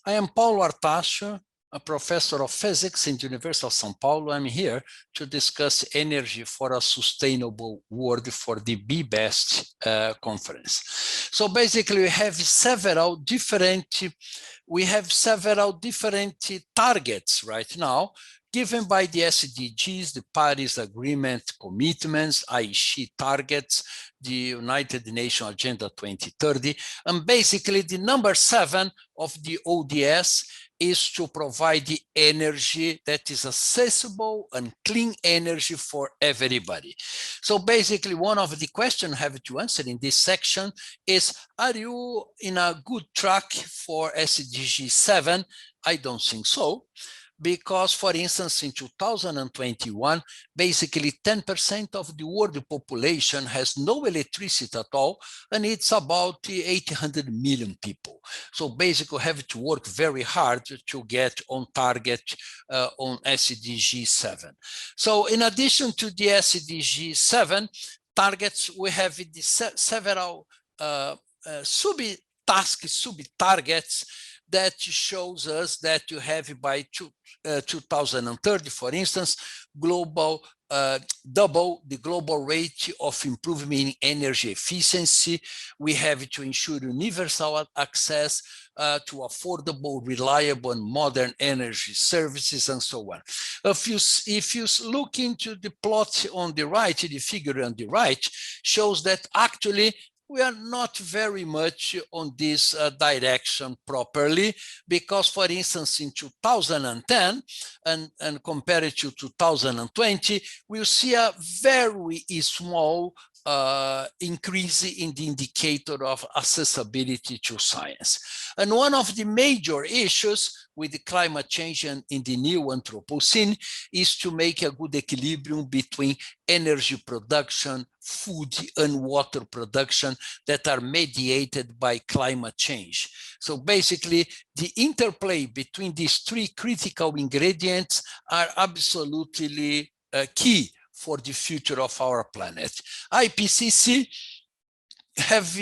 I am Paulo Artaxo, a professor of physics in the University of São Paulo. I'm here to discuss energy for a sustainable world for the BBEST conference. So basically, we have several different targets right now, given by the SDGs, the Paris Agreement commitments, Aichi targets, the United Nations Agenda 2030, and basically the number 7 of the ODS is to provide the energy that is accessible and clean energy for everybody. So basically, one of the questions I have to answer in this section is, are you in a good track for SDG 7? I don't think so. Because, for instance, in 2021, basically 10% of the world population has no electricity at all, and it's about 800 million people. So basically, we have to work very hard to get on target on SDG 7. So in addition to the SDG 7 targets, we have several sub-targets that shows us that you have by 2030, for instance, double the global rate of improvement in energy efficiency. We have to ensure universal access to affordable, reliable, and modern energy services, and so on. If you look into the plot on the right, the figure on the right shows that actually we are not very much on this direction properly, because, for instance, in 2010 and compared to 2020, we'll see a very small increase in the indicator of accessibility to science. And one of the major issues with the climate change and in the new Anthropocene is to make a good equilibrium between energy production, food, and water production that are mediated by climate change. So basically, the interplay between these three critical ingredients are absolutely key for the future of our planet. IPCC have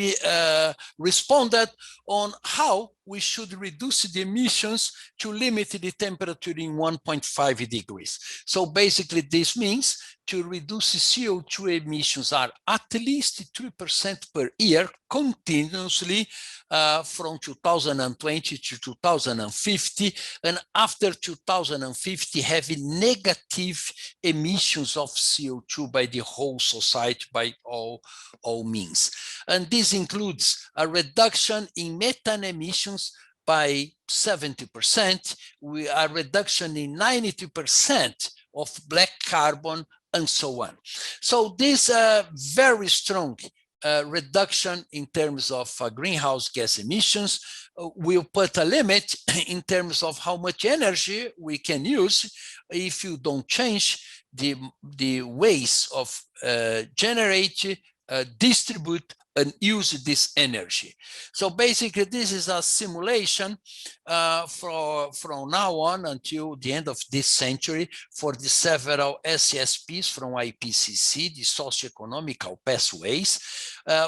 responded on how we should reduce the emissions to limit the temperature in 1.5 degrees. So basically, this means to reduce CO2 emissions are at least 3% per year continuously from 2020 to 2050, and after 2050 having negative emissions of CO2 by the whole society by all means. And this includes a reduction in methane emissions by 70%, a reduction in 92% of black carbon, and so on. So this very strong reduction in terms of greenhouse gas emissions will put a limit in terms of how much energy we can use if you don't change the ways of generate, distribute, and use this energy. So basically, this is a simulation from now on until the end of this century for the several SSPs from IPCC, the socioeconomical pathways,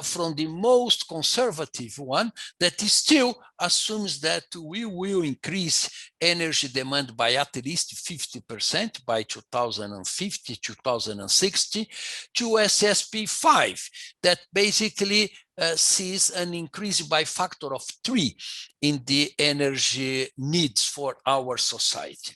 from the most conservative one that still assumes that we will increase energy demand by at least 50% by 2050, 2060, to SSP 5 that basically sees an increase by factor of 3 in the energy needs for our society.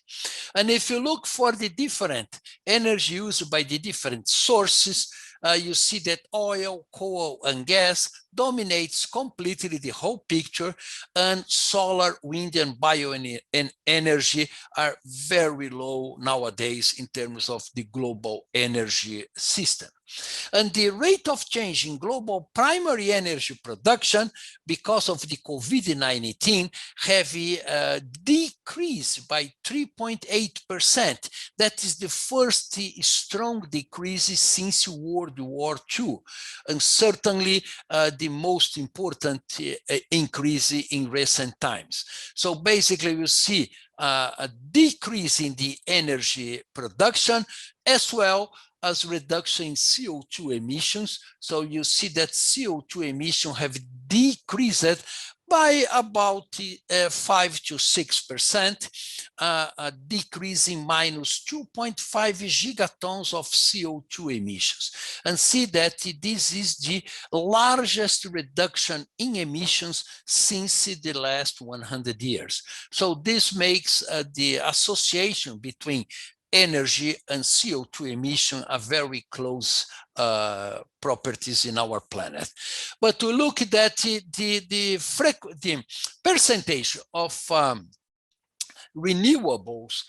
And if you look for the different energy used by the different sources, you see that oil, coal, and gas dominates completely the whole picture, and solar, wind, and bioenergy are very low nowadays in terms of the global energy system. And the rate of change in global primary energy production because of the COVID-19 have decreased by 3.8%. That is the first strong decrease since World War II, and certainly the most important increase in recent times. So basically, you see a decrease in the energy production as well as reduction in CO2 emissions. So you see that CO2 emissions have decreased by about 5 to 6%, decreasing minus 2.5 gigatons of CO2 emissions. And see that this is the largest reduction in emissions since the last 100 years. So this makes the association between energy and CO2 emission are very close properties in our planet. But to look at that, the percentage of renewables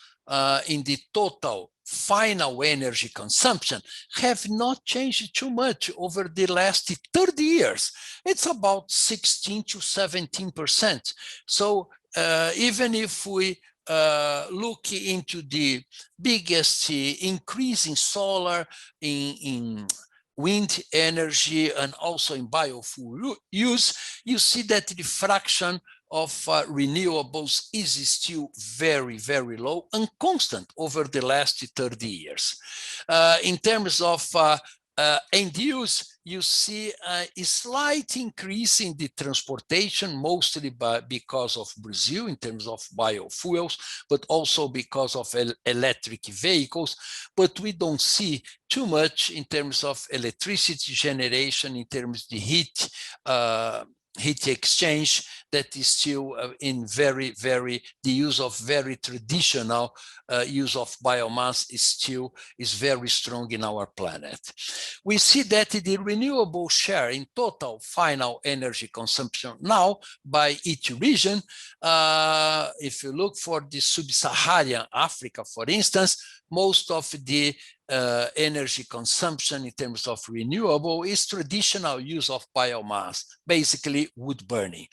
in the total final energy consumption have not changed too much over the last 30 years. It's about 16 to 17%. So even if we look into the biggest increase in solar, in wind energy, and also in biofuel use, you see that the fraction of renewables is still very, very low and constant over the last 30 years. In terms of end use, you see a slight increase in the transportation, mostly because of Brazil in terms of biofuels, but also because of electric vehicles. But we don't see too much in terms of electricity generation, in terms of the heat exchange, that is still in the use of very traditional use of biomass is very strong in our planet. We see that the renewable share in total final energy consumption now by each region, if you look for the sub-Saharan Africa, for instance, most of the energy consumption in terms of renewable is traditional use of biomass, basically wood burning.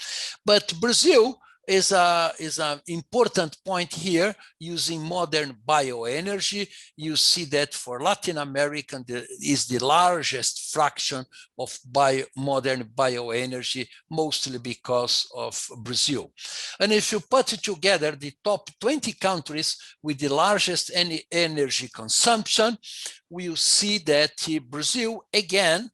But Brazil is an important point here, using modern bioenergy. You see that for Latin America is the largest fraction of modern bioenergy, mostly because of Brazil. And if you put together the top 20 countries with the largest energy consumption, we'll see that Brazil again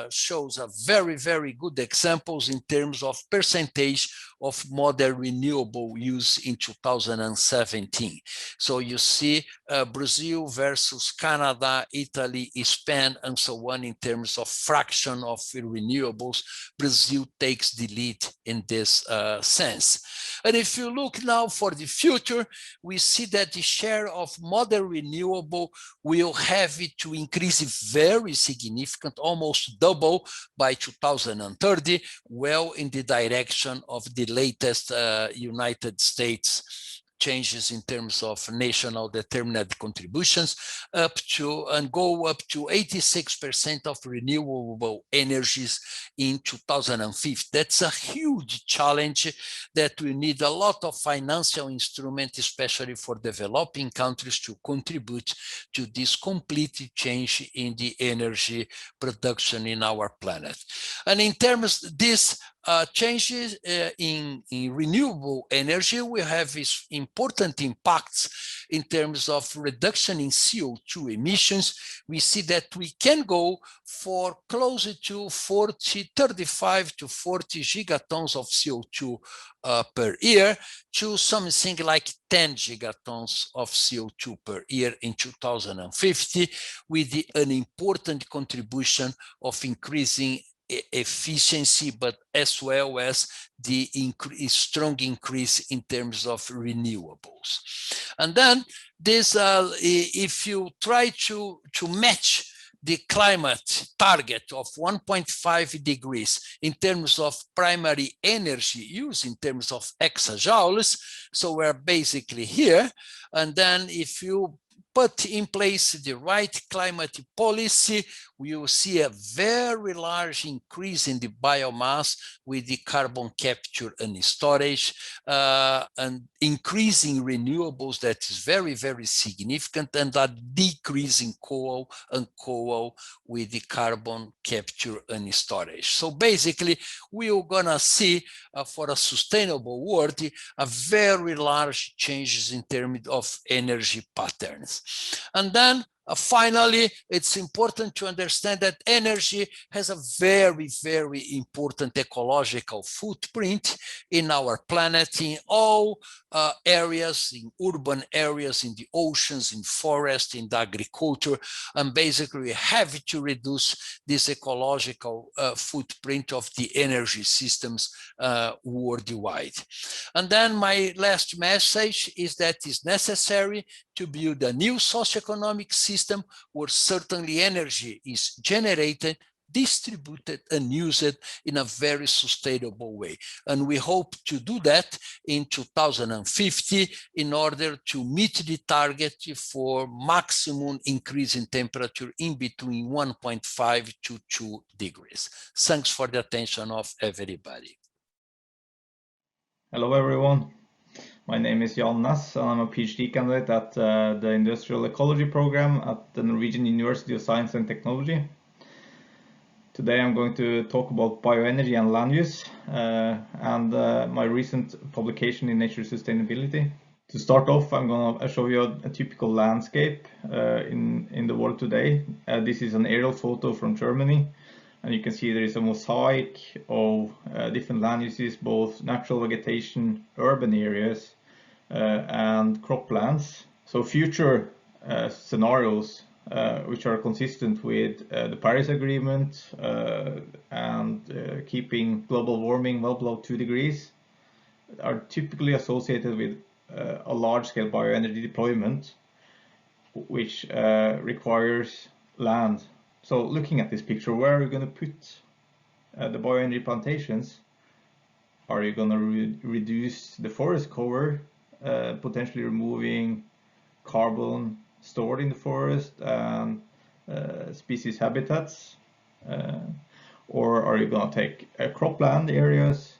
shows a very, very good examples in terms of percentage of modern renewable use in 2017. So you see Brazil versus Canada, Italy, Spain, and so on in terms of fraction of renewables. Brazil takes the lead in this sense. And if you look now for the future, we see that the share of modern renewable will have it to increase very significant, almost double by 2030, well in the direction of the latest United States changes in terms of national determined contributions, go up to 86% of renewable energies in 2050. That's a huge challenge that we need a lot of financial instruments, especially for developing countries, to contribute to this complete change in the energy production in our planet. And in terms of this changes in renewable energy, we have this important impacts in terms of reduction in CO2 emissions. We see that we can go for closer to 35 to 40 gigatons of CO2 per year to something like 10 gigatons of CO2 per year in 2050, with an important contribution of increasing efficiency, but as well as the strong increase in terms of renewables. And then this, if you try to match the climate target of 1.5 degrees in terms of primary energy use, in terms of exajoules, so we're basically here. And then if you put in place the right climate policy, we will see a very large increase in the biomass with the carbon capture and storage, and increasing renewables that is very, very significant, and a decrease in coal with the carbon capture and storage. So basically, we are gonna see for a sustainable world, a very large changes in terms of energy patterns. And then Finally, it's important to understand that energy has a very, very important ecological footprint in our planet, in all areas, in urban areas, in the oceans, in forests, in the agriculture, and basically we have to reduce this ecological footprint of the energy systems worldwide. And then my last message is that it's necessary to build a new socioeconomic system where certainly energy is generated, distributed, and used in a very sustainable way. And we hope to do that in 2050 in order to meet the target for maximum increase in temperature in between 1.5 to 2 degrees. Thanks for the attention of everybody. Hello, everyone. My name is Joaquim Naess, and I'm a PhD candidate at the Industrial Ecology program at the Norwegian University of Science and Technology. Today I'm going to talk about bioenergy and land use and my recent publication in Nature Sustainability. To start off, I'm going to show you a typical landscape in the world today. This is an aerial photo from Germany. And you can see there is a mosaic of different land uses, both natural vegetation, urban areas, and croplands. So future scenarios which are consistent with the Paris Agreement and keeping global warming well below 2 degrees are typically associated with a large-scale bioenergy deployment, which requires land. So looking at this picture, where are you going to put the bioenergy plantations? Are you going to reduce the forest cover, potentially removing carbon stored in the forest and species habitats? Or are you going to take cropland areas,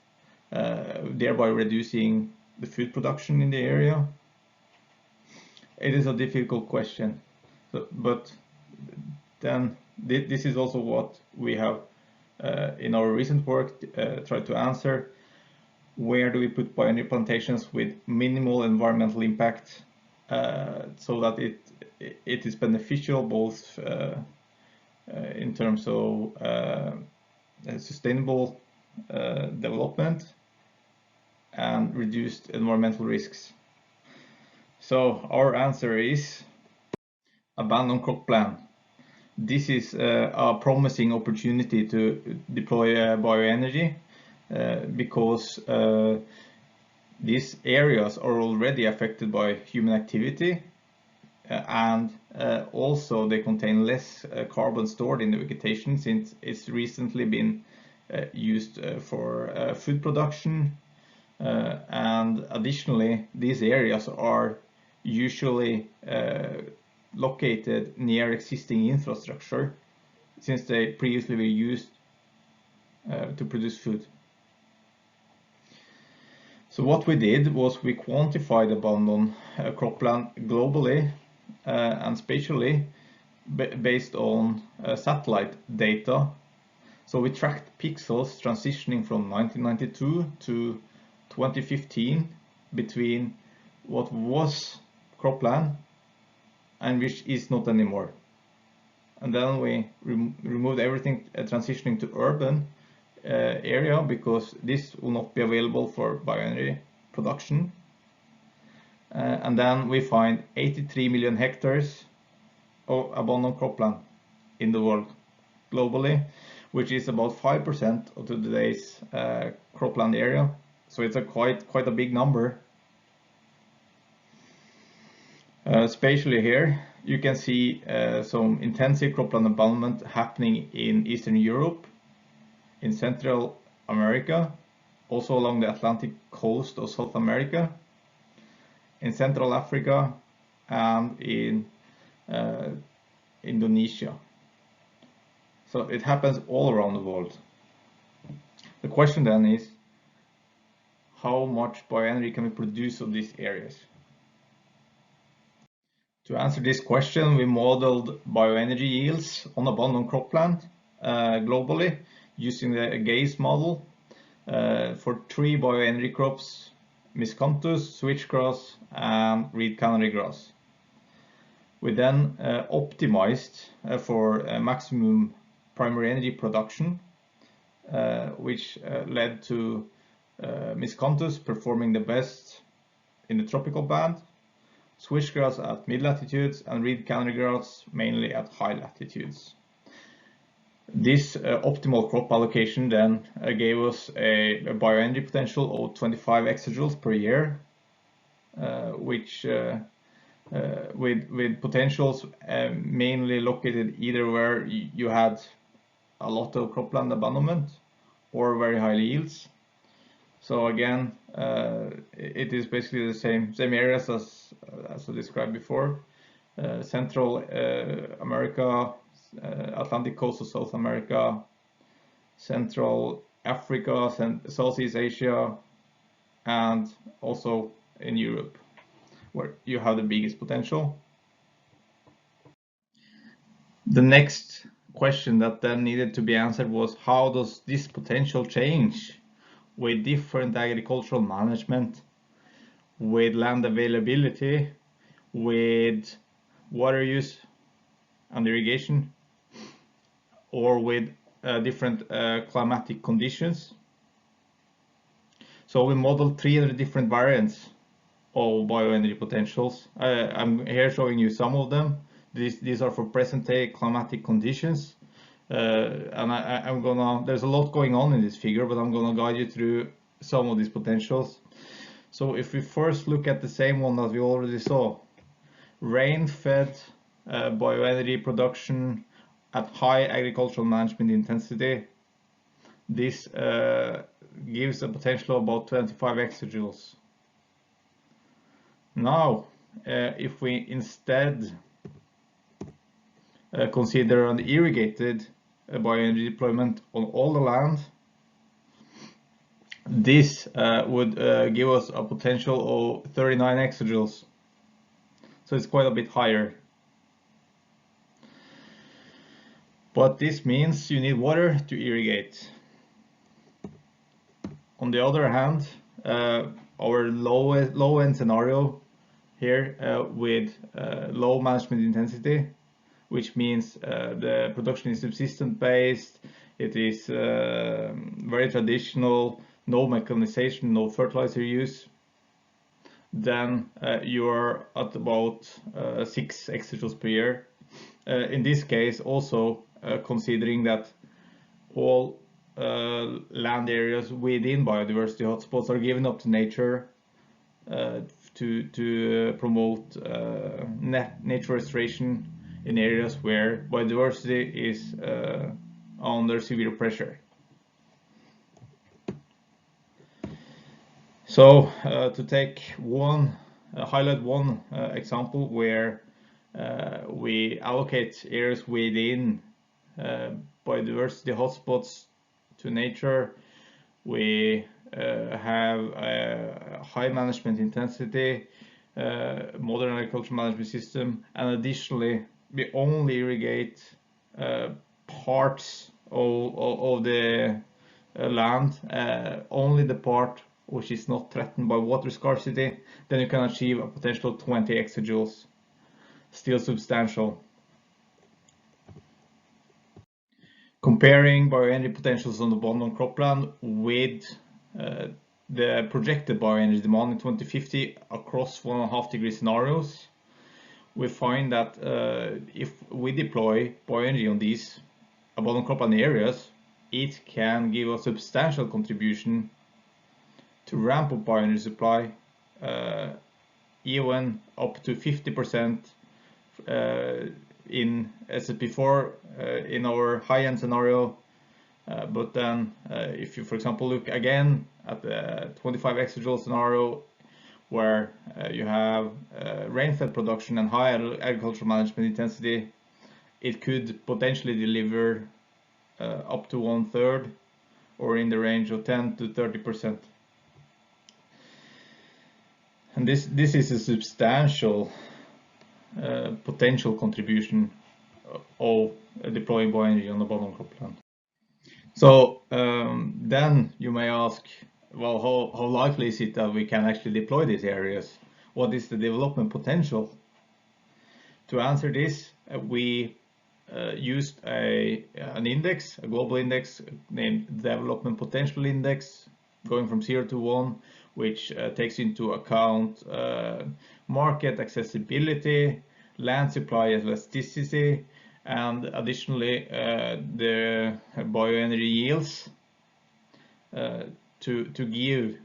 thereby reducing the food production in the area? It is a difficult question, but then this is also what we have in our recent work tried to answer. Where do we put bioenergy plantations with minimal environmental impact so that it is beneficial both in terms of sustainable development and reduced environmental risks? So our answer is abandoned cropland. This is a promising opportunity to deploy bioenergy because these areas are already affected by human activity and also they contain less carbon stored in the vegetation since it's recently been used for food production, and additionally these areas are usually located near existing infrastructure since they previously were used to produce food. So what we did was we quantified abandoned cropland globally and spatially based on satellite data. So we tracked pixels transitioning from 1992 to 2015 between what was cropland and which is not anymore. And then we removed everything transitioning to urban area because this will not be available for bioenergy production. And then we find 83 million hectares of abandoned cropland in the world globally, which is about 5% of today's cropland area. So it's a quite a big number. Spatially here, you can see some intensive cropland abandonment happening in Eastern Europe, in Central America, also along the Atlantic coast of South America, in Central Africa, and in Indonesia. So it happens all around the world. The question then is, how much bioenergy can we produce of these areas? To answer this question, we modeled bioenergy yields on abandoned cropland globally using the GAZE model for 3 bioenergy crops: miscanthus, switchgrass, and reed canary grass. We then optimized for maximum primary energy production, which led to miscanthus performing the best in the tropical band, switchgrass at mid latitudes, and reed canary grass mainly at high latitudes. This optimal crop allocation then gave us a bioenergy potential of 25 exajoules per year, which with potentials mainly located either where you had a lot of cropland abandonment or very high yields. So again, it is basically the same areas as I described before: Central America, Atlantic coast of South America, Central Africa, Southeast Asia, and also in Europe, where you have the biggest potential. The next question that then needed to be answered was, how does this potential change with different agricultural management, with land availability, with water use and irrigation, or with different climatic conditions? So we modeled 300 different variants of bioenergy potentials. I'm here showing you some of them. These are for present-day climatic conditions. And there's a lot going on in this figure, but I'm gonna guide you through some of these potentials. So if we first look at the same one that we already saw, rain-fed bioenergy production at high agricultural management intensity, this gives a potential of about 25 exajoules. Now, if we instead consider an irrigated bioenergy deployment on all the land, this would give us a potential of 39 exajoules. So it's quite a bit higher. But this means you need water to irrigate. On the other hand, our low-end scenario here with low management intensity, which means the production is subsistence based, it is very traditional, no mechanization, no fertilizer use, then you're at about 6 exajoules per year. In this case, also considering that all land areas within biodiversity hotspots are given up to nature to promote nature restoration in areas where biodiversity is under severe pressure. So to highlight one example where we allocate areas within biodiversity hotspots to nature, we have a high management intensity, modern agricultural management system, and additionally we only irrigate parts of the land, only the part which is not threatened by water scarcity. Then you can achieve a potential of 20 exajoules, still substantial. Comparing bioenergy potentials on the abundant cropland with the projected bioenergy demand in 2050 across 1.5 degree scenarios, we find that if we deploy bioenergy on these abundant cropland areas, it can give a substantial contribution to ramp up bioenergy supply, even up to 50% in SSP4 in our high-end scenario. But then if you, for example, look again at the 25 exajoule scenario, where you have rain-fed production and high agricultural management intensity, it could potentially deliver up to 1/3, or in the range of 10 to 30%. And this is a substantial potential contribution of deploying bioenergy on the abundant cropland. So then you may ask, well, how likely is it that we can actually deploy these areas? What is the development potential? To answer this, we used an index, a global index named Development Potential Index, going from 0 to 1, which takes into account market accessibility, land supply elasticity, and additionally the bioenergy yields to give,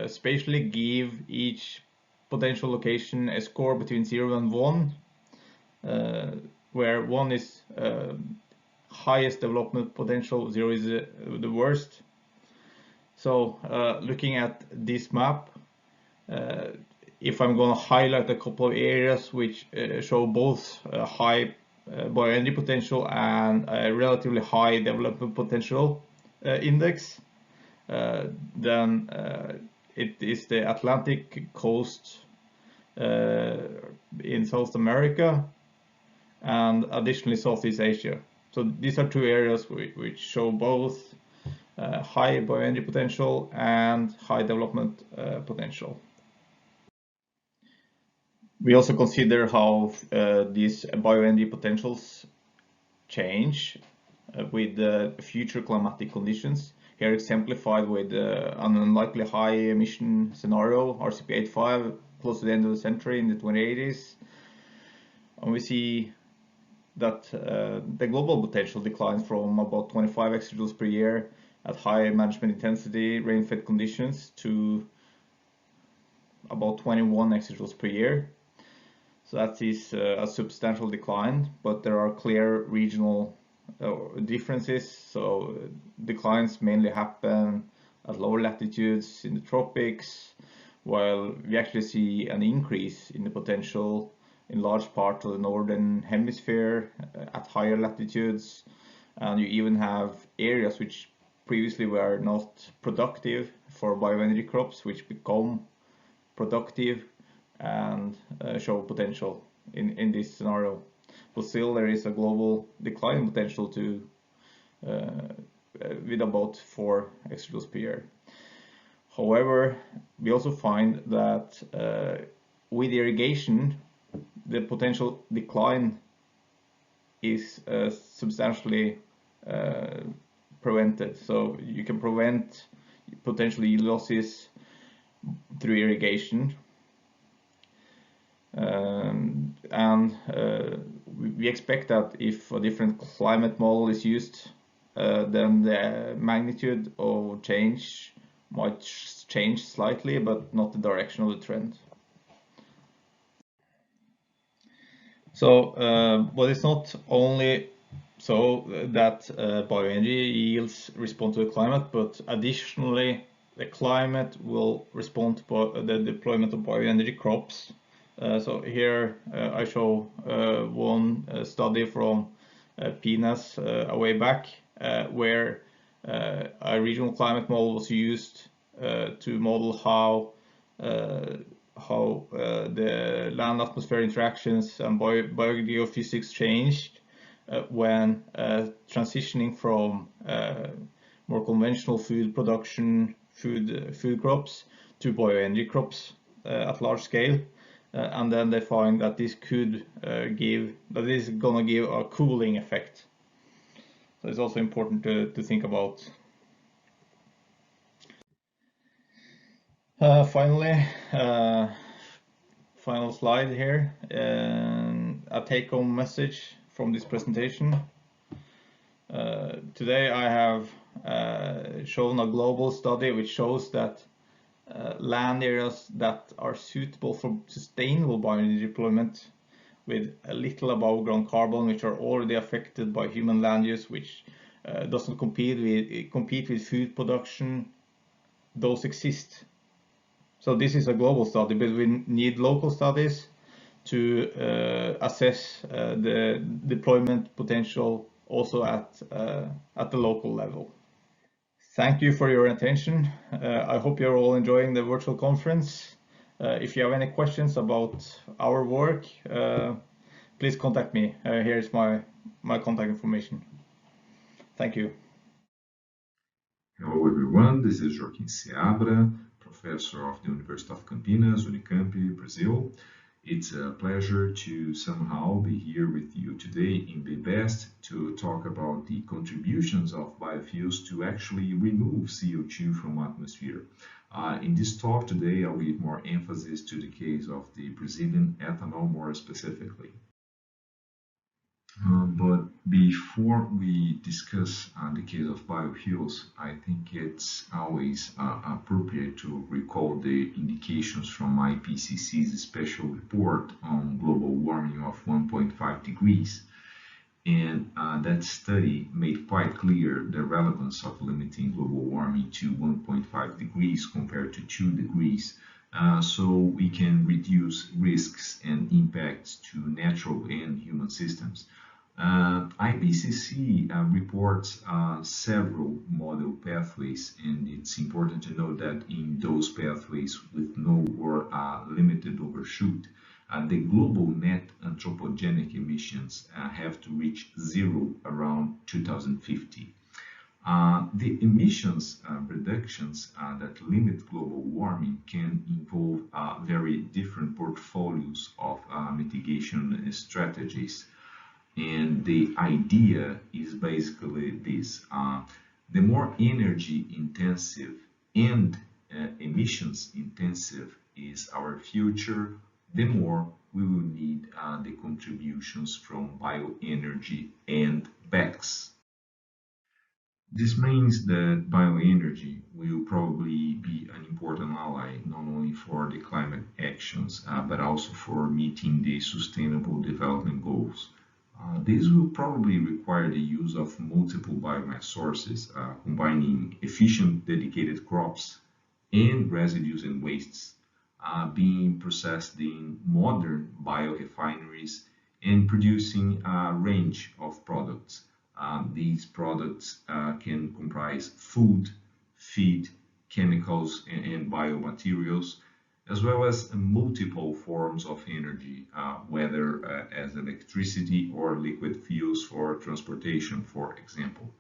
spatially give each potential location a score between 0 and 1, where 1 is highest development potential, 0 is the worst. So looking at this map, if I'm going to highlight a couple of areas which show both high bioenergy potential and a relatively high development potential index, then it is the Atlantic coast in South America and additionally Southeast Asia. So these are two areas which show both high bioenergy potential and high development potential. We also consider how these bioenergy potentials change with future climatic conditions. Here exemplified with an unlikely high emission scenario, RCP85, close to the end of the century in the 2080s. And we see that the global potential declines from about 25 exajoules per year at high management intensity rain-fed conditions to about 21 exajoules per year. So that is a substantial decline, but there are clear regional differences. So declines mainly happen at lower latitudes in the tropics, while we actually see an increase in the potential in large parts of the northern hemisphere at higher latitudes. And you even have areas which previously were not productive for bioenergy crops, which become productive and show potential in this scenario. But still there is a global decline potential to with about 4 exajoules per year. However, we also find that with irrigation, the potential decline is substantially prevented. So you can prevent potential yield losses through irrigation. We expect that if a different climate model is used, then the magnitude of change might change slightly, but not the direction of the trend. So, but it's not only so that bioenergy yields respond to the climate, but additionally the climate will respond to the deployment of bioenergy crops. So here I show one study from PNAS a way back, where a regional climate model was used to model how the land-atmosphere interactions and biogeophysics changed when transitioning from more conventional food production, food crops, to bioenergy crops at large scale. And then they find that this could that is gonna give a cooling effect. So it's also important to think about. Finally, final slide here, a take-home message from this presentation. Today I have shown a global study which shows that land areas that are suitable for sustainable bioenergy deployment with a little above ground carbon, which are already affected by human land use, which doesn't compete with food production, those exist. So this is a global study, but we need local studies to assess the deployment potential also at the local level. Thank you for your attention. I hope you're all enjoying the virtual conference. If you have any questions about our work, please contact me. Here's my contact information. Thank you. Hello everyone, this is Joaquim Seabra, professor of the University of Campinas, Unicamp, Brazil. It's a pleasure to somehow be here with you today in BBEST to talk about the contributions of biofuels to actually remove CO2 from atmosphere. In this talk today, I'll give more emphasis to the case of the Brazilian ethanol more specifically. But before we discuss the case of biofuels, I think it's always appropriate to recall the indications from IPCC's special report on global warming of 1.5 degrees. And that study made quite clear the relevance of limiting global warming to 1.5 degrees compared to 2 degrees. So we can reduce risks and impacts to natural and human systems. IPCC reports several model pathways, and it's important to note that in those pathways with no or limited overshoot, the global net anthropogenic emissions have to reach zero around 2050. The emissions reductions that limit global warming can involve very different portfolios of mitigation strategies. And the idea is basically this. The more energy intensive and emissions intensive is our future, the more we will need the contributions from bioenergy and BECCS. This means that bioenergy will probably be an important ally not only for the climate actions, but also for meeting the sustainable development goals. This will probably require the use of multiple biomass sources, combining efficient dedicated crops and residues and wastes, being processed in modern biorefineries and producing a range of products. These products can comprise food, feed, chemicals, and biomaterials, as well as multiple forms of energy, whether as electricity or liquid fuels for transportation, for example.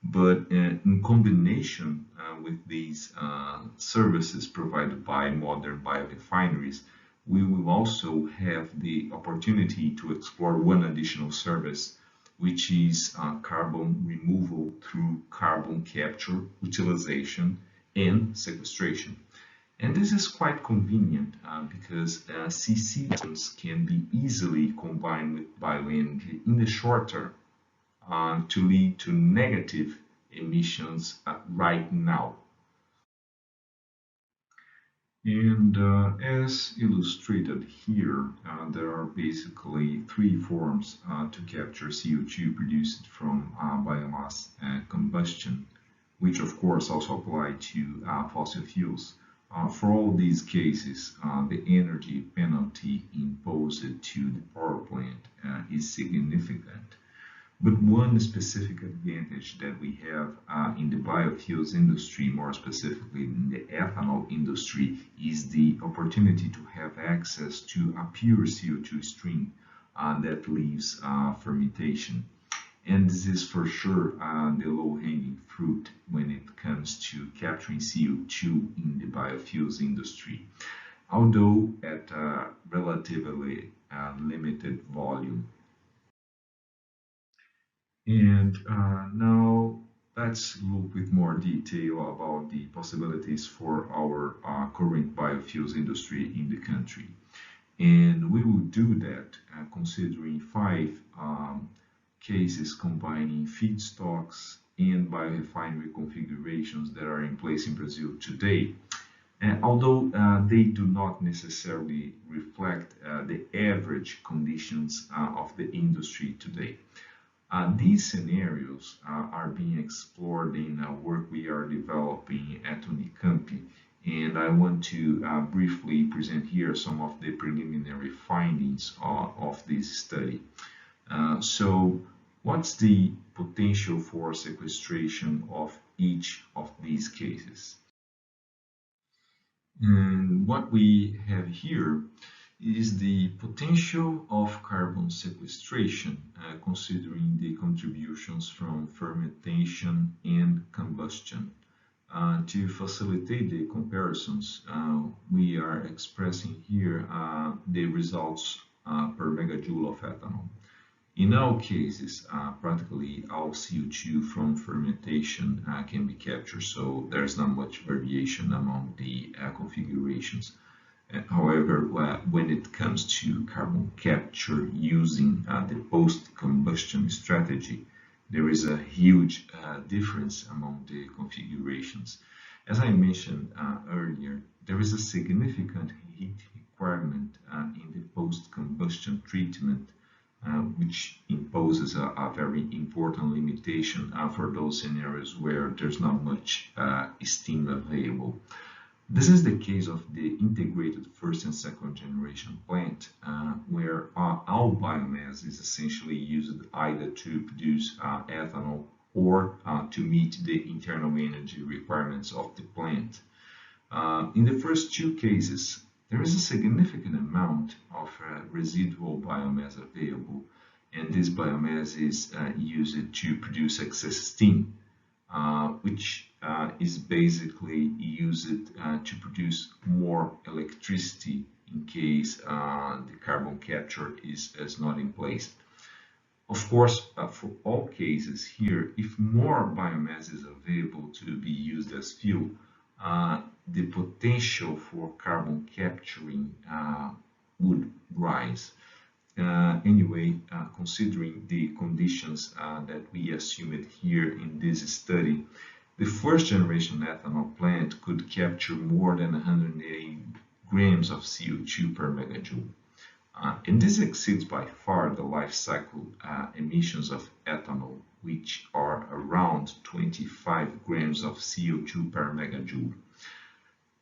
But in combination with these services provided by modern biorefineries, we will also have the opportunity to explore one additional service, which is carbon removal through carbon capture, utilization, and sequestration. And this is quite convenient because CCS can be easily combined with bioenergy in the short term to lead to negative emissions right now. And as illustrated here, there are basically three forms to capture CO2 produced from biomass combustion, which of course also apply to fossil fuels. For all these cases, the energy penalty imposed to the power plant is significant. But one specific advantage that we have in the biofuels industry, more specifically in the ethanol industry, is the opportunity to have access to a pure CO2 stream that leaves fermentation. And this is for sure the low-hanging fruit when it comes to capturing CO2 in the biofuels industry, although at a relatively limited volume. And now let's look with more detail about the possibilities for our current biofuels industry in the country. And we will do that considering five cases combining feedstocks and biorefinery configurations that are in place in Brazil today. Although they do not necessarily reflect the average conditions of the industry today. These scenarios are being explored in work we are developing at Unicamp, and I want to briefly present here some of the preliminary findings of this study. So what's the potential for sequestration of each of these cases? And what we have here is the potential of carbon sequestration, considering the contributions from fermentation and combustion. To facilitate the comparisons, we are expressing here the results per megajoule of ethanol. In all cases, practically all CO2 from fermentation can be captured, so there's not much variation among the configurations. However, when it comes to carbon capture using the post-combustion strategy, there is a huge difference among the configurations. As I mentioned earlier, there is a significant heat requirement in the post-combustion treatment, which imposes a very important limitation for those scenarios where there's not much steam available. This is the case of the integrated first and second generation plant, where all biomass is essentially used either to produce ethanol or to meet the internal energy requirements of the plant. In the first two cases, there is a significant amount of residual biomass available, and this biomass is used to produce excess steam, which is basically used to produce more electricity in case the carbon capture is not in place. Of course, for all cases here, if more biomass is available to be used as fuel, the potential for carbon capturing would rise. Anyway, considering the conditions that we assumed here in this study, the first generation ethanol plant could capture more than 180 grams of CO2 per megajoule. And this exceeds by far the life cycle emissions of ethanol, which are around 25 grams of CO2 per megajoule.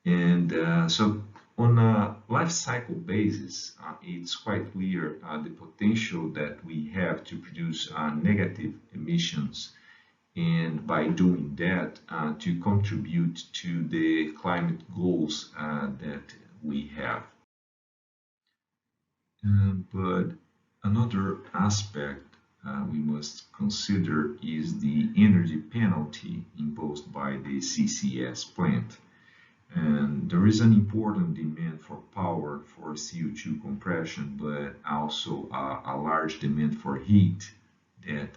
And so on a life cycle basis, it's quite clear the potential that we have to produce negative emissions, and by doing that to contribute to the climate goals that we have. But another aspect we must consider is the energy penalty imposed by the CCS plant. And there is an important demand for power for CO2 compression, but also a large demand for heat that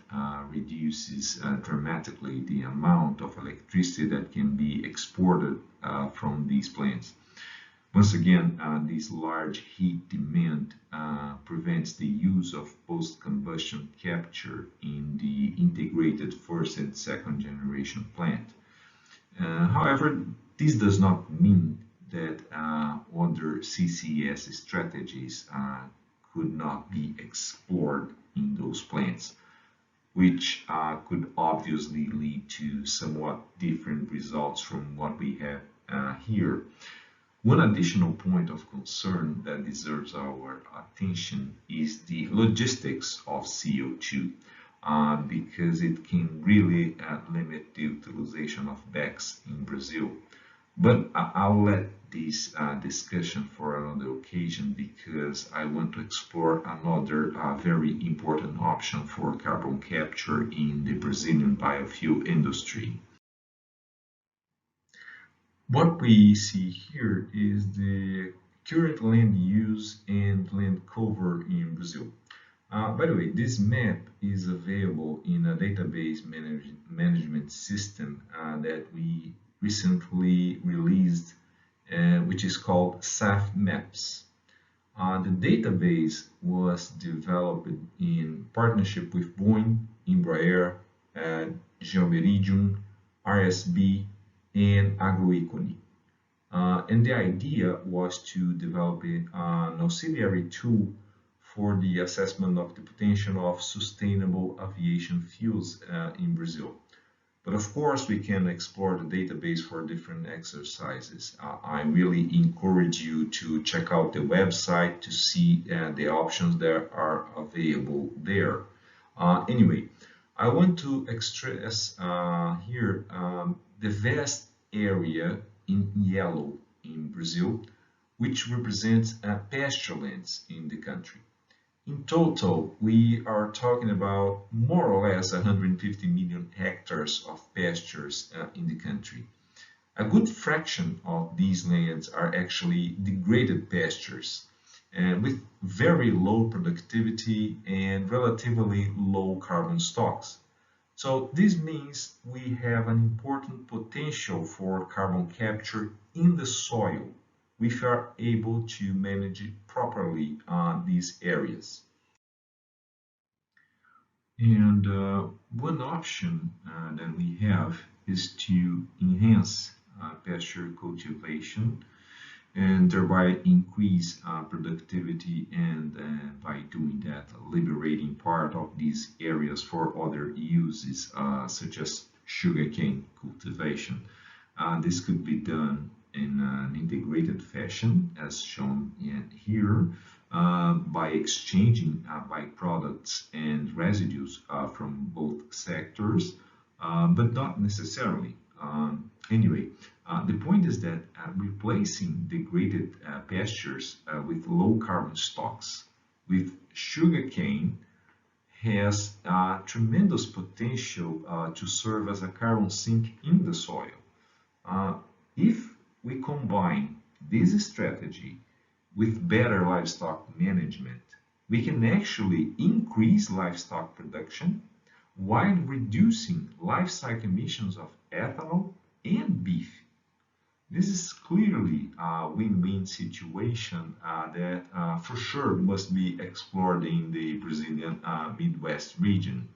reduces dramatically the amount of electricity that can be exported from these plants. Once again, this large heat demand prevents the use of post-combustion capture in the integrated first and second generation plant. However, this does not mean that other CCS strategies could not be explored in those plants, which could obviously lead to somewhat different results from what we have here. One additional point of concern that deserves our attention is the logistics of CO2, because it can really limit the utilization of BECCS in Brazil. But I'll let this discussion for another occasion, because I want to explore another very important option for carbon capture in the Brazilian biofuel industry. What we see here is the current land use and land cover in Brazil. By the way, this map is available in a database management system that we recently released, which is called SAF Maps. The database was developed in partnership with Boeing, Embraer, Geomeridium, RSB, and Agroecony. And the idea was to develop an auxiliary tool for the assessment of the potential of sustainable aviation fuels in Brazil. But of course, we can explore the database for different exercises. I really encourage you to check out the website to see the options that are available there. Anyway, I want to stress here the vast area in yellow in Brazil, which represents pasture lands in the country. In total, we are talking about more or less 150 million hectares of pastures in the country. A good fraction of these lands are actually degraded pastures and with very low productivity and relatively low carbon stocks. So this means we have an important potential for carbon capture in the soil if we are able to manage it properly on these areas. And one option that we have is to enhance pasture cultivation and thereby increase productivity, and by doing that liberating part of these areas for other uses such as sugarcane cultivation. This could be done in an integrated fashion as shown here, by exchanging byproducts and residues from both sectors, but not necessarily. Anyway, the point is that replacing degraded pastures with low carbon stocks with sugarcane has tremendous potential to serve as a carbon sink in the soil. If we combine this strategy with better livestock management, we can actually increase livestock production while reducing life cycle emissions of ethanol and beef. This is clearly a win-win situation that for sure must be explored in the Brazilian Midwest region.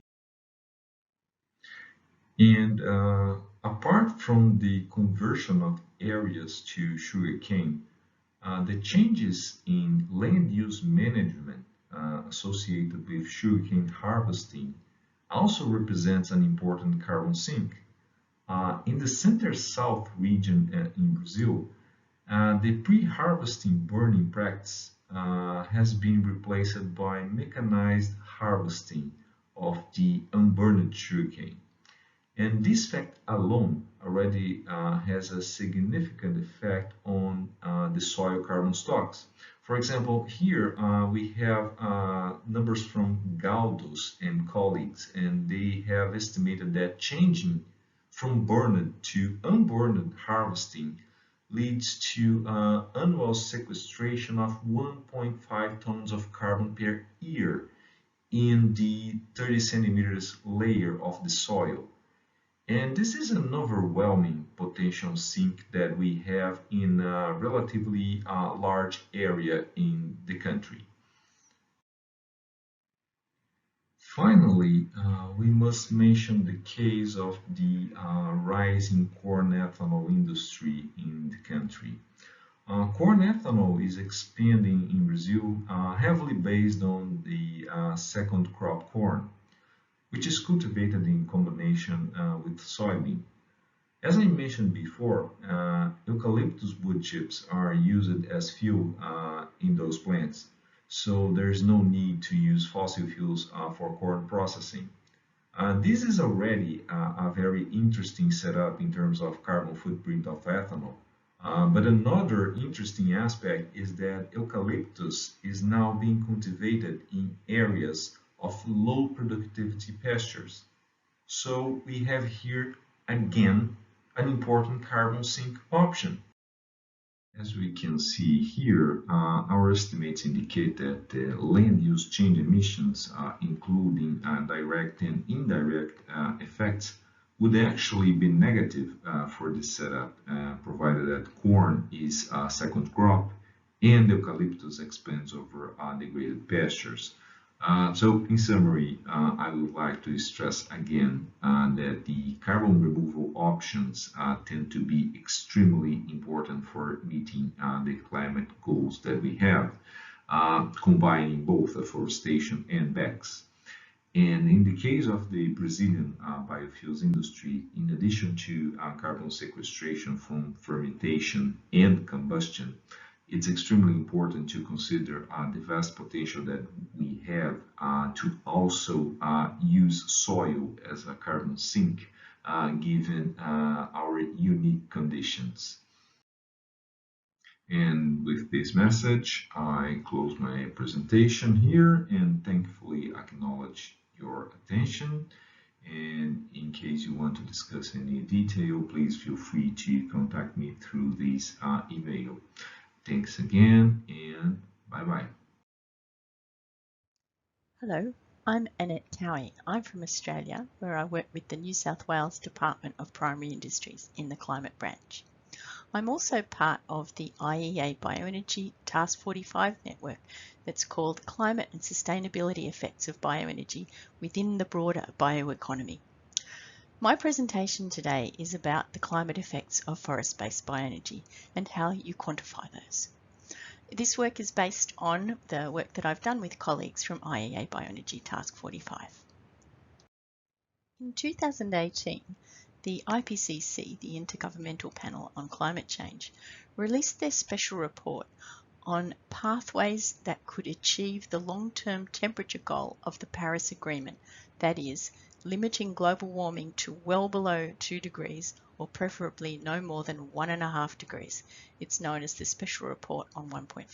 And apart from the conversion of areas to sugarcane, the changes in land use management associated with sugarcane harvesting also represents an important carbon sink. In the center-south region in Brazil, the pre-harvesting burning practice has been replaced by mechanized harvesting of the unburned sugarcane. And this fact alone already has a significant effect on the soil carbon stocks. For example, here we have numbers from Galdos and colleagues, and they have estimated that changing from burned to unburned harvesting leads to annual sequestration of 1.5 tons of carbon per year in the 30 centimeters layer of the soil. And this is an overwhelming potential sink that we have in a relatively large area in the country. Finally, we must mention the case of the rising corn ethanol industry in the country. Corn ethanol is expanding in Brazil heavily based on the second crop corn, which is cultivated in combination with soybean. As I mentioned before, eucalyptus wood chips are used as fuel in those plants, so there is no need to use fossil fuels for corn processing. This is already a very interesting setup in terms of carbon footprint of ethanol. But another interesting aspect is that eucalyptus is now being cultivated in areas of low productivity pastures. So we have here again an important carbon sink option. As we can see here, our estimates indicate that the land use change emissions, including direct and indirect effects, would actually be negative for this setup, provided that corn is a second crop and eucalyptus expands over degraded pastures. So in summary, I would like to stress again that the carbon removal options tend to be extremely important for meeting the climate goals that we have, combining both afforestation and BECCS. And in the case of the Brazilian biofuels industry, in addition to carbon sequestration from fermentation and combustion, it's extremely important to consider the vast potential that we have to also use soil as a carbon sink, given our unique conditions. And with this message, I close my presentation here and thankfully acknowledge your attention. And in case you you want to discuss any detail, please feel free to contact me through this email. Thanks again, and bye-bye. Hello, I'm Annette Cowie. I'm from Australia, where I work with the New South Wales Department of Primary Industries in the Climate Branch. I'm also part of the IEA Bioenergy Task 45 network that's called Climate and Sustainability Effects of Bioenergy within the broader bioeconomy. My presentation today is about the climate effects of forest-based bioenergy and how you quantify those. This work is based on the work that I've done with colleagues from IEA Bioenergy Task 45. In 2018, the IPCC, the Intergovernmental Panel on Climate Change, released their special report on pathways that could achieve the long-term temperature goal of the Paris Agreement, that is, limiting global warming to well below 2 degrees or preferably no more than 1.5 degrees. It's known as the Special Report on 1.5.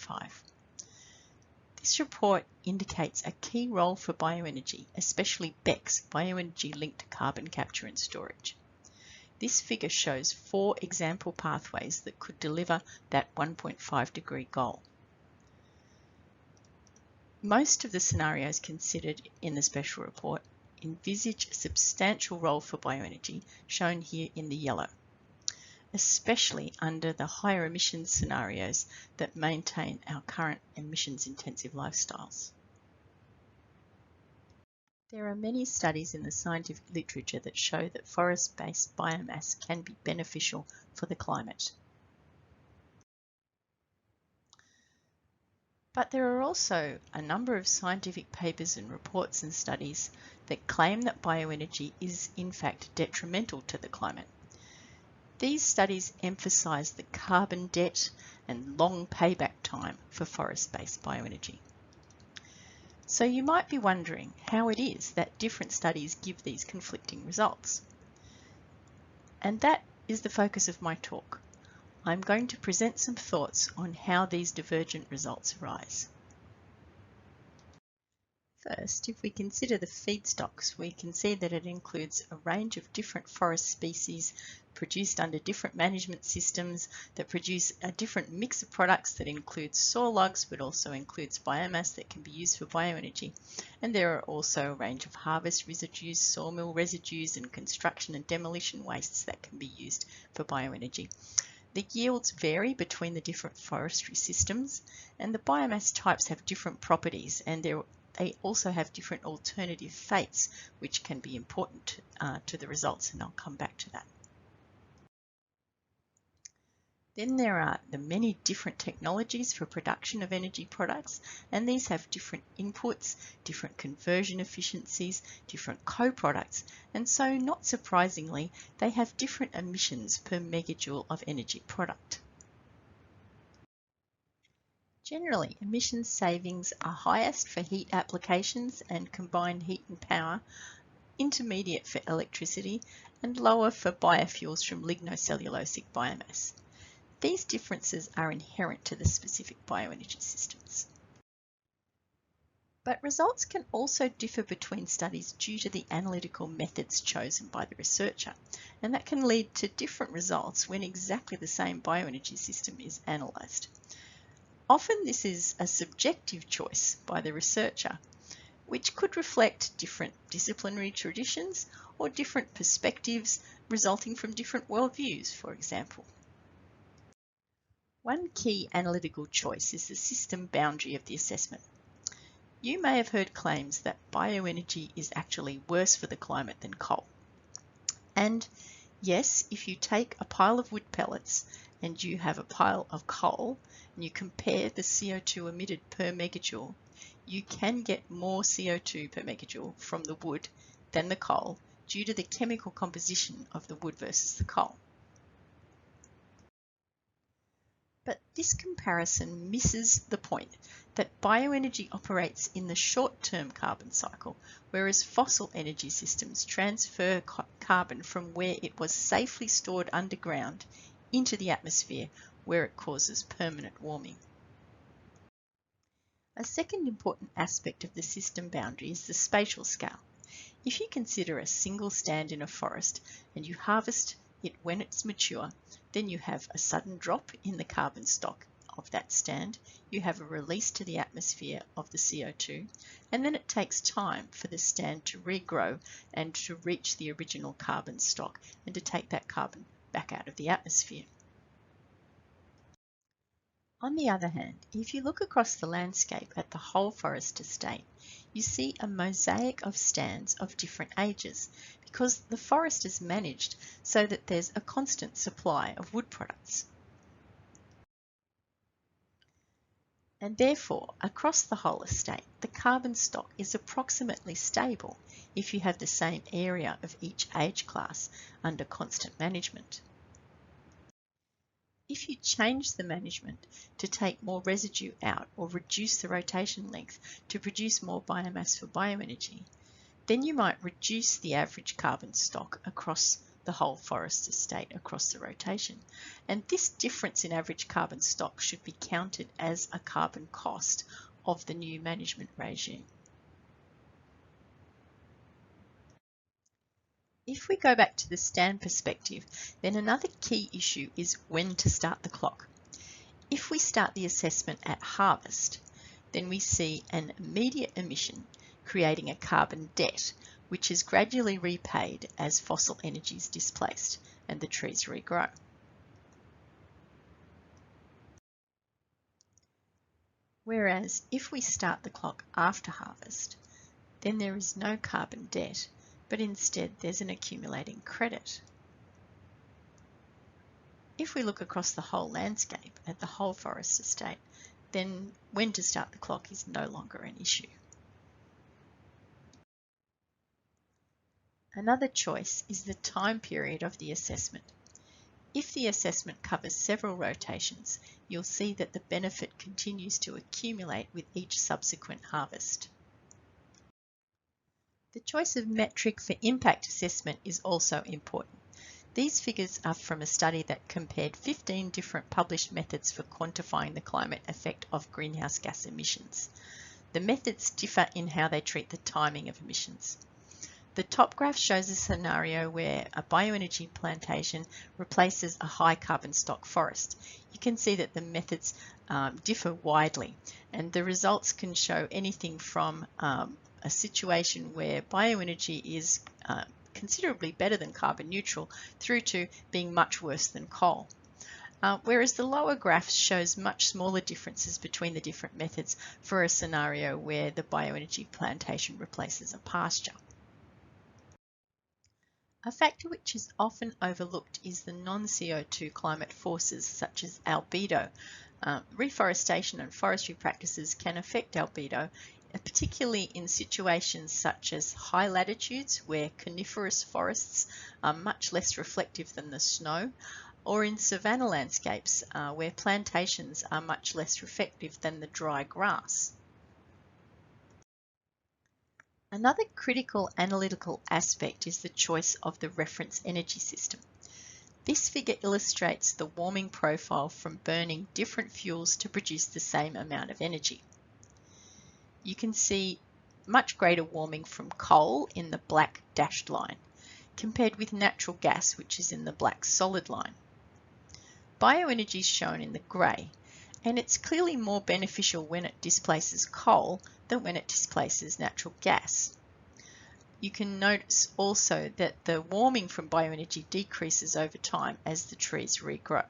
This report indicates a key role for bioenergy, especially BECCS, bioenergy linked to carbon capture and storage. This figure shows 4 example pathways that could deliver that 1.5 degree goal. Most of the scenarios considered in the special report envisage a substantial role for bioenergy, shown here in the yellow, especially under the higher emissions scenarios that maintain our current emissions-intensive lifestyles. There are many studies in the scientific literature that show that forest-based biomass can be beneficial for the climate. But there are also a number of scientific papers and reports and studies that claim that bioenergy is in fact detrimental to the climate. These studies emphasise the carbon debt and long payback time for forest-based bioenergy. So you might be wondering how it is that different studies give these conflicting results. And that is the focus of my talk. I'm going to present some thoughts on how these divergent results arise. First, if we consider the feedstocks, we can see that it includes a range of different forest species produced under different management systems that produce a different mix of products that includes sawlogs but also includes biomass that can be used for bioenergy. And there are also a range of harvest residues, sawmill residues and construction and demolition wastes that can be used for bioenergy. The yields vary between the different forestry systems, and the biomass types have different properties, and they also have different alternative fates, which can be important to the results, and I'll come back to that. Then there are the many different technologies for production of energy products, and these have different inputs, different conversion efficiencies, different co-products, and so not surprisingly, they have different emissions per megajoule of energy product. Generally, emissions savings are highest for heat applications and combined heat and power, intermediate for electricity, and lower for biofuels from lignocellulosic biomass. These differences are inherent to the specific bioenergy systems. But results can also differ between studies due to the analytical methods chosen by the researcher, and that can lead to different results when exactly the same bioenergy system is analysed. Often this is a subjective choice by the researcher, which could reflect different disciplinary traditions or different perspectives resulting from different worldviews, for example. One key analytical choice is the system boundary of the assessment. You may have heard claims that bioenergy is actually worse for the climate than coal. And yes, if you take a pile of wood pellets and you have a pile of coal and you compare the CO2 emitted per megajoule, you can get more CO2 per megajoule from the wood than the coal due to the chemical composition of the wood versus the coal. But this comparison misses the point that bioenergy operates in the short-term carbon cycle, whereas fossil energy systems transfer carbon from where it was safely stored underground into the atmosphere, where it causes permanent warming. A second important aspect of the system boundary is the spatial scale. If you consider a single stand in a forest and you harvest it when it's mature, then you have a sudden drop in the carbon stock of that stand, you have a release to the atmosphere of the CO2, and then it takes time for the stand to regrow and to reach the original carbon stock and to take that carbon back out of the atmosphere. On the other hand, if you look across the landscape at the whole forest estate, you see a mosaic of stands of different ages because the forest is managed so that there's a constant supply of wood products. And therefore, across the whole estate, the carbon stock is approximately stable if you have the same area of each age class under constant management. If you change the management to take more residue out or reduce the rotation length to produce more biomass for bioenergy, then you might reduce the average carbon stock across the whole forest estate across the rotation. And this difference in average carbon stock should be counted as a carbon cost of the new management regime. If we go back to the stand perspective, then another key issue is when to start the clock. If we start the assessment at harvest, then we see an immediate emission creating a carbon debt, which is gradually repaid as fossil energy is displaced and the trees regrow. Whereas if we start the clock after harvest, then there is no carbon debt, but instead there's an accumulating credit. If we look across the whole landscape at the whole forest estate, then when to start the clock is no longer an issue. Another choice is the time period of the assessment. If the assessment covers several rotations, you'll see that the benefit continues to accumulate with each subsequent harvest. The choice of metric for impact assessment is also important. These figures are from a study that compared 15 different published methods for quantifying the climate effect of greenhouse gas emissions. The methods differ in how they treat the timing of emissions. The top graph shows a scenario where a bioenergy plantation replaces a high carbon stock forest. You can see that the methods differ widely, and the results can show anything from a situation where bioenergy is considerably better than carbon neutral through to being much worse than coal. Whereas the lower graph shows much smaller differences between the different methods for a scenario where the bioenergy plantation replaces a pasture. A factor which is often overlooked is the non-CO2 climate forces such as albedo. Reforestation and forestry practices can affect albedo, particularly in situations such as high latitudes where coniferous forests are much less reflective than the snow, or in savanna landscapes where plantations are much less reflective than the dry grass. Another critical analytical aspect is the choice of the reference energy system. This figure illustrates the warming profile from burning different fuels to produce the same amount of energy. You can see much greater warming from coal in the black dashed line, compared with natural gas, which is in the black solid line. Bioenergy is shown in the grey, and it's clearly more beneficial when it displaces coal than when it displaces natural gas. You can notice also that the warming from bioenergy decreases over time as the trees regrow.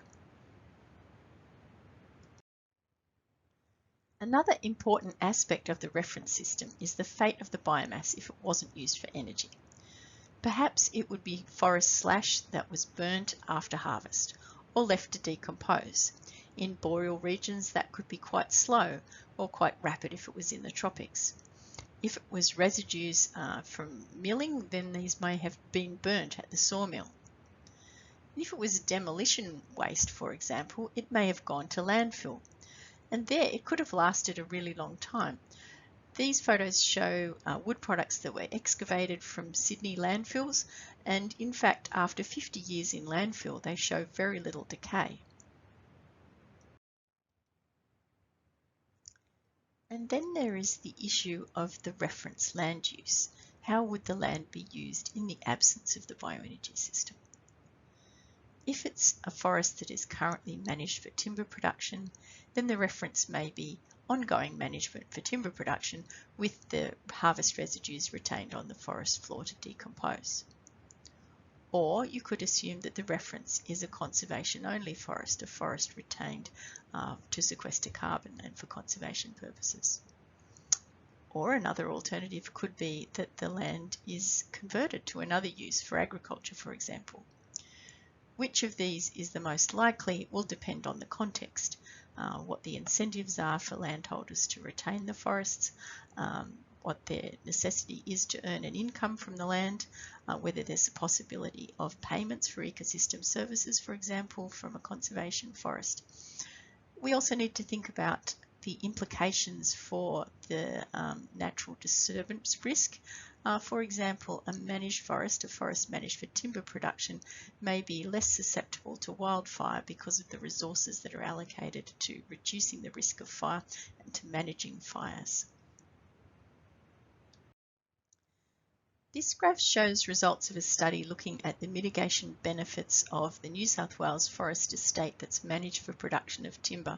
Another important aspect of the reference system is the fate of the biomass if it wasn't used for energy. Perhaps it would be forest slash that was burnt after harvest or left to decompose. In boreal regions that could be quite slow or quite rapid if it was in the tropics. If it was residues from milling, then these may have been burnt at the sawmill. If it was demolition waste, for example, it may have gone to landfill. And there it could have lasted a really long time. These photos show wood products that were excavated from Sydney landfills, and in fact after 50 years in landfill they show very little decay. And then there is the issue of the reference land use. how would the land be used in the absence of the bioenergy system? If it's a forest that is currently managed for timber production, then the reference may be ongoing management for timber production with the harvest residues retained on the forest floor to decompose. Or you could assume that the reference is a conservation-only forest, a forest retained to sequester carbon and for conservation purposes. Or another alternative could be that the land is converted to another use for agriculture, for example. Which of these is the most likely will depend on the context, what the incentives are for landholders to retain the forests, what their necessity is to earn an income from the land, whether there's a possibility of payments for ecosystem services, for example, from a conservation forest. We also need to think about the implications for the natural disturbance risk. For example, a managed forest, a forest managed for timber production, may be less susceptible to wildfire because of the resources that are allocated to reducing the risk of fire and to managing fires. This graph shows results of a study looking at the mitigation benefits of the New South Wales forest estate that's managed for production of timber.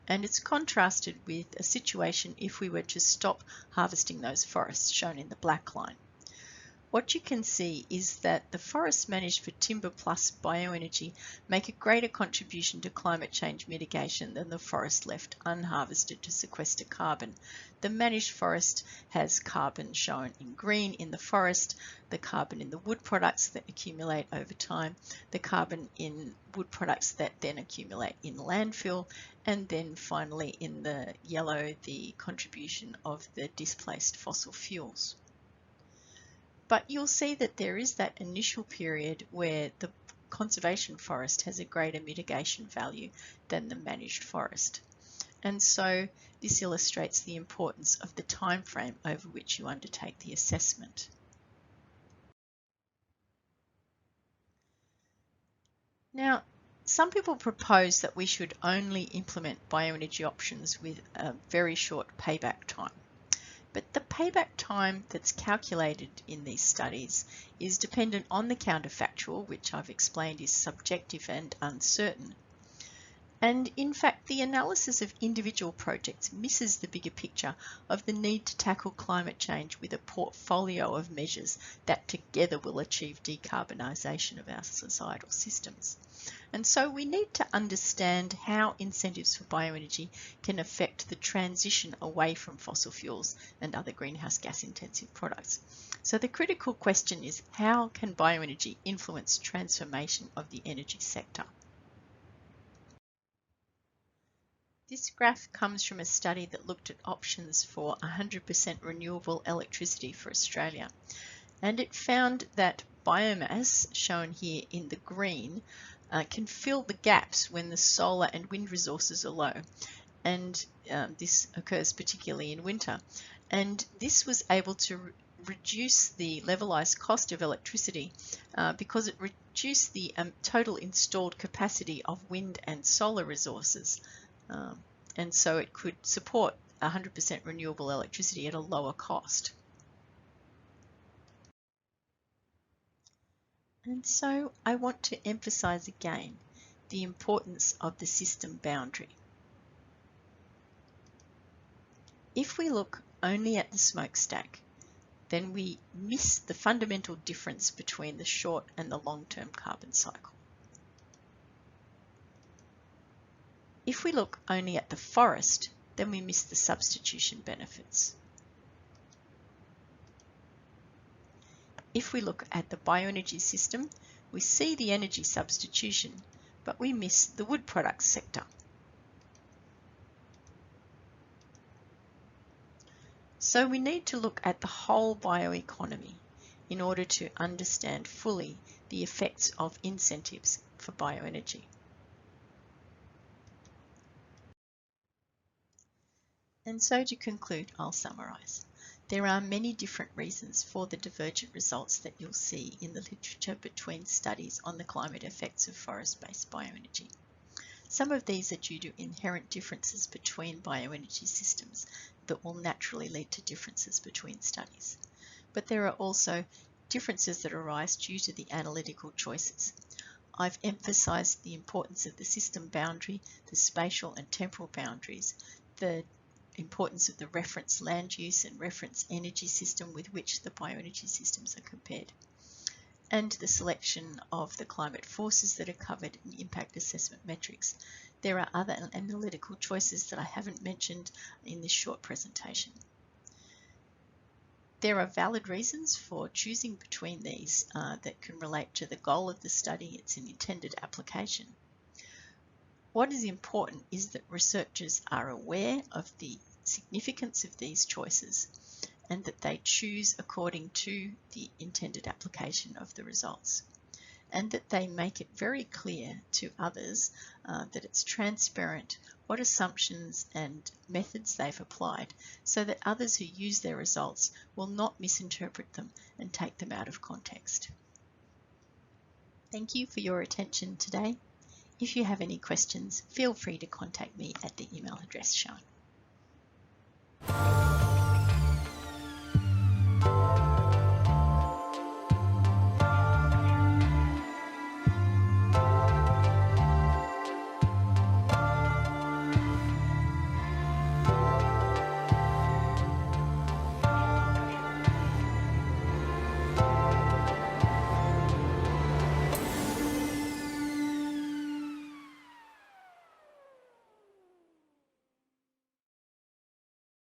And it's contrasted with a situation if we were to stop harvesting those forests, shown in the black line. What you can see is that the forests managed for timber plus bioenergy make a greater contribution to climate change mitigation than the forest left unharvested to sequester carbon. The managed forest has carbon shown in green in the forest, the carbon in the wood products that accumulate over time, the carbon in wood products that then accumulate in landfill, and then finally in the yellow, the contribution of the displaced fossil fuels. But you'll see that there is that initial period where the conservation forest has a greater mitigation value than the managed forest. And so this illustrates the importance of the time frame over which you undertake the assessment. Now, some people propose that we should only implement bioenergy options with a very short payback time. But the payback time that's calculated in these studies is dependent on the counterfactual, which I've explained is subjective and uncertain. And in fact, the analysis of individual projects misses the bigger picture of the need to tackle climate change with a portfolio of measures that together will achieve decarbonisation of our societal systems. And so we need to understand how incentives for bioenergy can affect the transition away from fossil fuels and other greenhouse gas intensive products. So the critical question is, how can bioenergy influence transformation of the energy sector? This graph comes from a study that looked at options for 100% renewable electricity for Australia. And it found that biomass, shown here in the green, can fill the gaps when the solar and wind resources are low. And this occurs particularly in winter. And this was able to reduce the levelized cost of electricity because it reduced the total installed capacity of wind and solar resources. And so it could support 100% renewable electricity at a lower cost. And so I want to emphasize again the importance of the system boundary. If we look only at the smokestack, then we miss the fundamental difference between the short and the long-term carbon cycle. If we look only at the forest, then we miss the substitution benefits. If we look at the bioenergy system, we see the energy substitution, but we miss the wood products sector. So we need to look at the whole bioeconomy in order to understand fully the effects of incentives for bioenergy. And so to conclude, I'll summarise. There are many different reasons for the divergent results that you'll see in the literature between studies on the climate effects of forest-based bioenergy. Some of these are due to inherent differences between bioenergy systems that will naturally lead to differences between studies. but there are also differences that arise due to the analytical choices. I've emphasised the importance of the system boundary, the spatial and temporal boundaries, the importance of the reference land use and reference energy system with which the bioenergy systems are compared, and the selection of the climate forces that are covered in impact assessment metrics. There are other analytical choices that I haven't mentioned in this short presentation. There are valid reasons for choosing between these that can relate to the goal of the study, its intended application. What is important is that researchers are aware of the significance of these choices and that they choose according to the intended application of the results, and that they make it very clear to others that it's transparent what assumptions and methods they've applied, so that others who use their results will not misinterpret them and take them out of context. Thank you for your attention today. If you have any questions, feel free to contact me at the email address shown.